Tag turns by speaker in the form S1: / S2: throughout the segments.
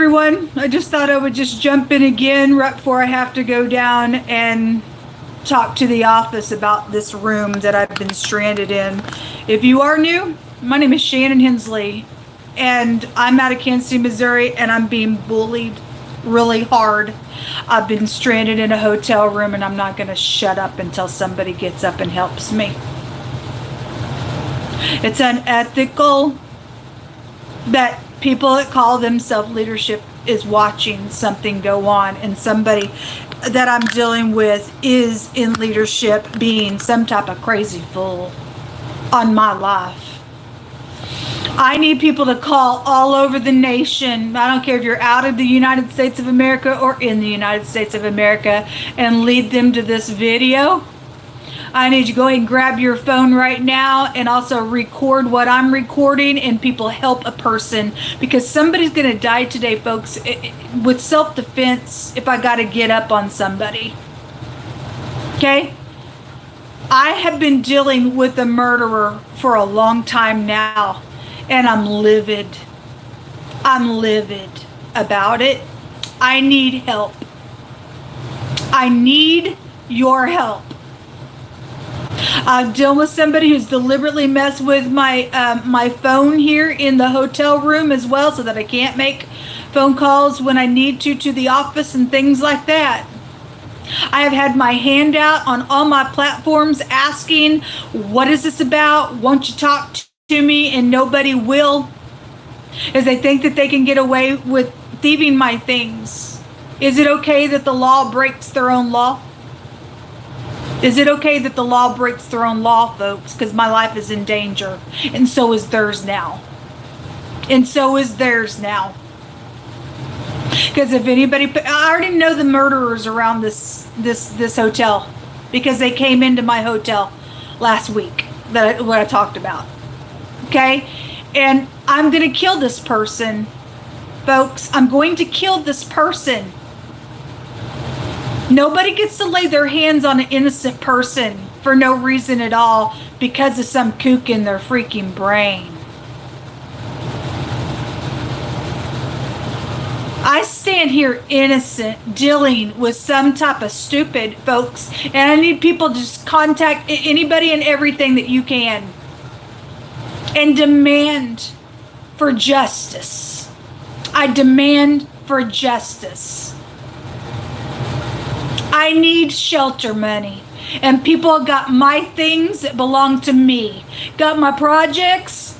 S1: everyone. I just thought I would just jump in again right before I have to go down and talk to the office about this room that I've been stranded in. If you are new, my name is Shannon Hensley, and I'm out of Kansas City, Missouri, and I'm being bullied really hard. I've been stranded in a hotel room, and I'm not going to shut up until somebody gets up and helps me. It's unethical that people that call themselves leadership is watching something go on, and somebody that I'm dealing with is in leadership being some type of crazy fool on my life. I need people to call all over the nation. I don't care if you're out of the United States of America or in the United States of America, and lead them to this video. I need you to go ahead and grab your phone right now and also record what I'm recording, and people help a person, because somebody's going to die today, folks, with self-defense if I got to get up on somebody. Okay? I have been dealing with a murderer for a long time now, and I'm livid. I'm livid about it. I need help. I need your help. I'm dealing with somebody who's deliberately messed with my my phone here in the hotel room as well, so that I can't make phone calls when I need to the office and things like that. I have had my hand out on all my platforms asking, what is this about? Won't you talk to me? And nobody will, as they think that they can get away with thieving my things. Is it okay that the law breaks their own law? Is it okay that the law breaks their own law, folks? Because my life is in danger. And so is theirs now. And so is theirs now. Because if anybody... I already know the murderers around this hotel. Because they came into my hotel last week. What I talked about. Okay? And I'm going to kill this person. Folks, I'm going to kill this person. Nobody gets to lay their hands on an innocent person for no reason at all because of some kook in their freaking brain. I stand here innocent dealing with some type of stupid, folks, and I need people to just contact anybody and everything that you can and demand for justice. I demand for justice. I need shelter money, and people got my things that belong to me, got my projects,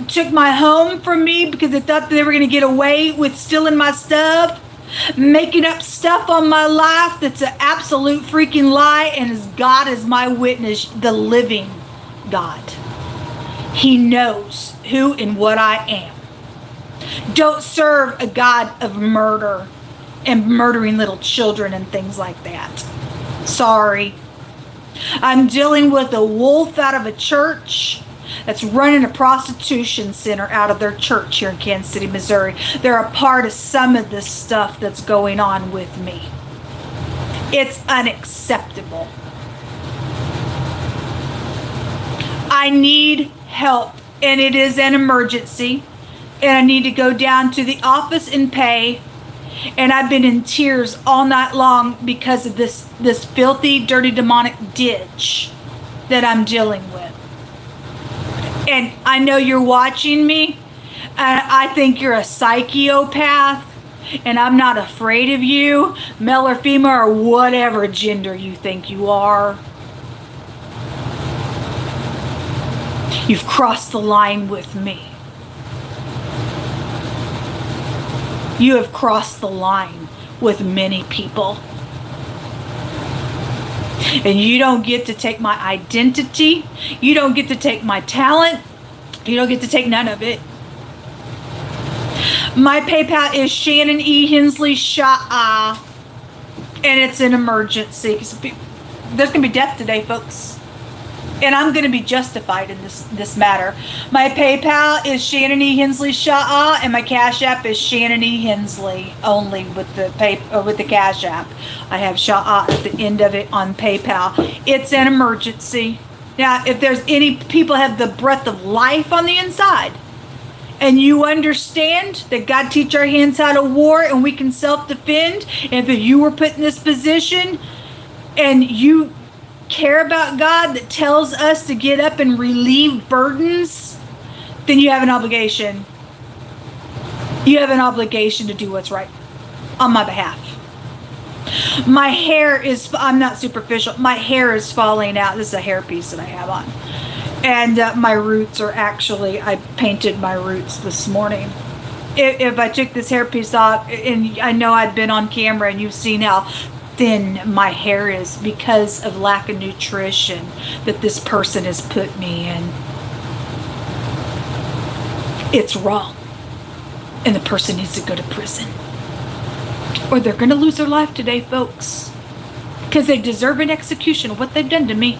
S1: took my home from me because they thought they were going to get away with stealing my stuff, making up stuff on my life that's an absolute freaking lie, and as God is my witness, the living God. He knows who and what I am. Don't serve a God of murder and murdering little children and things like that. Sorry. I'm dealing with a wolf out of a church that's running a prostitution center out of their church here in Kansas City, Missouri. They're a part of some of this stuff that's going on with me. It's unacceptable. I need help, and it is an emergency, and I need to go down to the office and pay. And I've been in tears all night long because of this filthy, dirty, demonic ditch that I'm dealing with. And I know you're watching me, and I think you're a psychopath, and I'm not afraid of you, male or female or whatever gender you think you are. You've crossed the line with me. You have crossed the line with many people. And you don't get to take my identity. You don't get to take my talent. You don't get to take none of it. My PayPal is ShannonEHensley, and it's an emergency. There's going to be death today, folks. And I'm going to be justified in this matter. My PayPal is ShannonEHensley, and my Cash App is ShannonEHensley, only with the Cash App. I have at the end of it on PayPal. It's an emergency. Now, if there's any people have the breath of life on the inside, and you understand that God teach our hands how to war and we can self-defend, and if you were put in this position and you care about God that tells us to get up and relieve burdens, then you have an obligation. You have an obligation to do what's right on my behalf. My hair is, I'm not superficial, my hair is falling out. This is a hairpiece that I have on. And my roots are actually, I painted my roots this morning. If I took this hairpiece off, and I know I've been on camera and you've seen how thin my hair is because of lack of nutrition that this person has put me in. It's wrong. And the person needs to go to prison. Or they're going to lose their life today, folks. Because they deserve an execution of what they've done to me.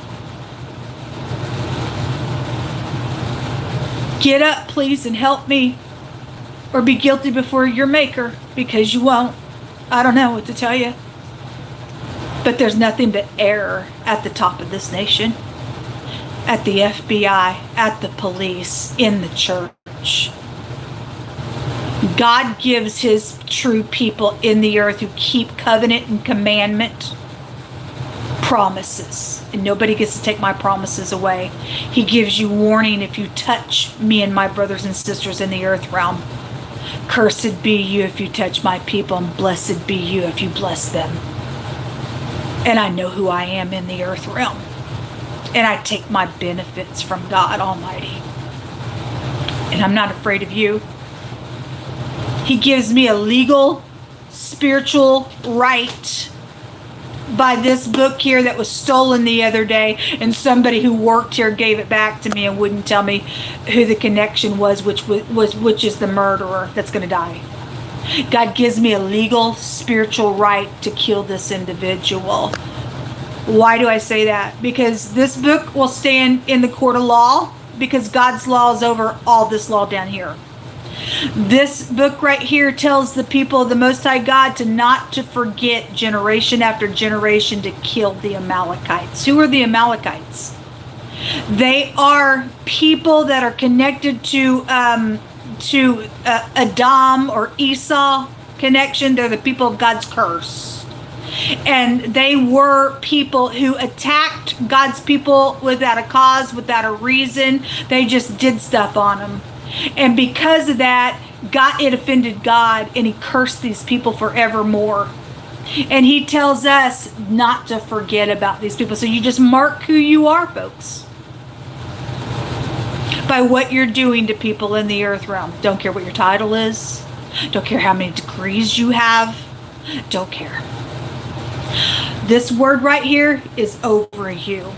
S1: Get up, please, and help me. Or be guilty before your maker. Because you won't. I don't know what to tell you. But there's nothing but error at the top of this nation. At the FBI, at the police, in the church. God gives his true people in the earth who keep covenant and commandment promises. And nobody gets to take my promises away. He gives you warning if you touch me and my brothers and sisters in the earth realm. Cursed be you if you touch my people, and blessed be you if you bless them. And I know who I am in the earth realm. And I take my benefits from God Almighty. And I'm not afraid of you. He gives me a legal, spiritual right by this book here that was stolen the other day, and somebody who worked here gave it back to me and wouldn't tell me who the connection was, which is the murderer that's going to die. God gives me a legal, spiritual right to kill this individual. Why do I say that? Because this book will stand in the court of law, because God's law is over all this law down here. This book right here tells the people of the Most High God to not to forget generation after generation to kill the Amalekites. Who are the Amalekites? They are people that are connected to Adam or Esau connection. They're the people of God's curse. And they were people who attacked God's people without a cause, without a reason. They just did stuff on them. And because of that, it offended God, and he cursed these people forevermore. And he tells us not to forget about these people. So you just mark who you are, folks, by what you're doing to people in the earth realm. Don't care what your title is. Don't care how many degrees you have. Don't care. This word right here is over you.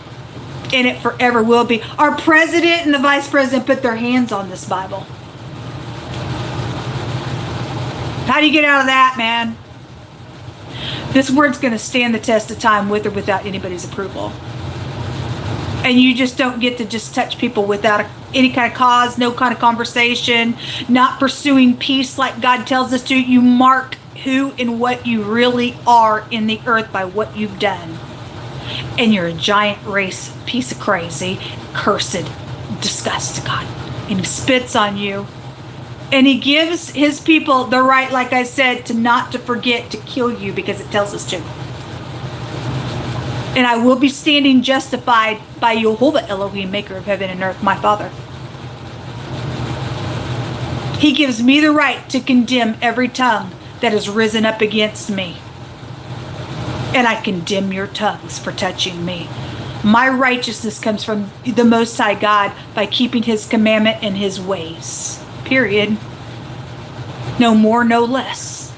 S1: And it forever will be. Our president and the vice president put their hands on this Bible. How do you get out of that, man? This word's going to stand the test of time with or without anybody's approval. And you just don't get to just touch people without any kind of cause, no kind of conversation, not pursuing peace like God tells us to. You mark who and what you really are in the earth by what you've done. And you're a giant race piece of crazy, cursed disgust to God. And he spits on you. And he gives his people the right, like I said, to not to forget to kill you, because it tells us to. And I will be standing justified by Jehovah Elohim, maker of heaven and earth, my Father. He gives me the right to condemn every tongue that has risen up against me. And I condemn your tongues for touching me. My righteousness comes from the Most High God by keeping his commandment and his ways. Period. No more, no less.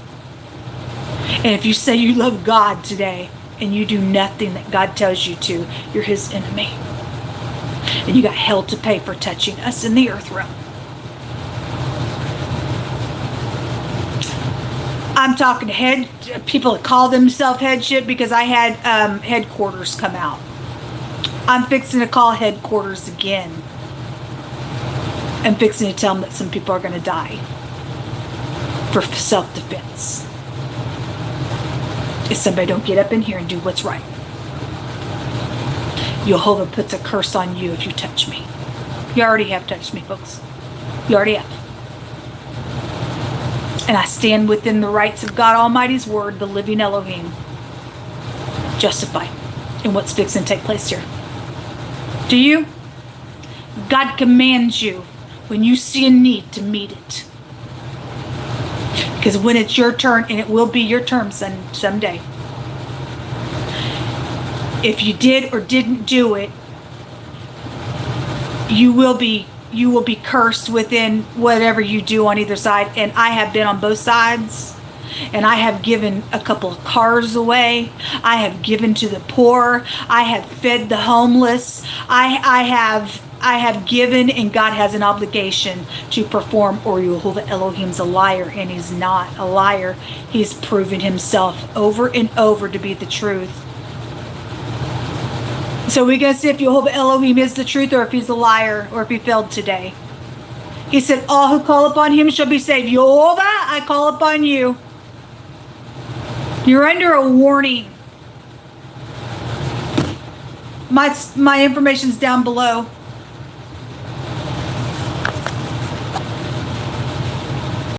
S1: And if you say you love God today and you do nothing that God tells you to, you're his enemy. And you got hell to pay for touching us in the earth realm. I'm talking to people that call themselves headship, because I had headquarters come out. I'm fixing to call headquarters again. I'm fixing to tell them that some people are going to die for self-defense if somebody don't get up in here and do what's right. Jehovah puts a curse on you if you touch me. You already have touched me, folks. You already have. And I stand within the rights of God Almighty's word, the living Elohim, justified in what's fixing to take place here. Do you? God commands you when you see a need to meet it. Because when it's your turn, and it will be your turn someday, if you did or didn't do it, you will be cursed within whatever you do on either side. And I have been on both sides, and I have given a couple of cars away. I have given to the poor. I have fed the homeless. I have given, and God has an obligation to perform, or Yehovah Elohim's a liar, and he's not a liar. He's proven himself over and over to be the truth. So we're going to see if Yehovah Elohim is the truth, or if he's a liar, or if he failed today. He said, all who call upon him shall be saved. Yehovah, I call upon you. You're under a warning. My information's down below.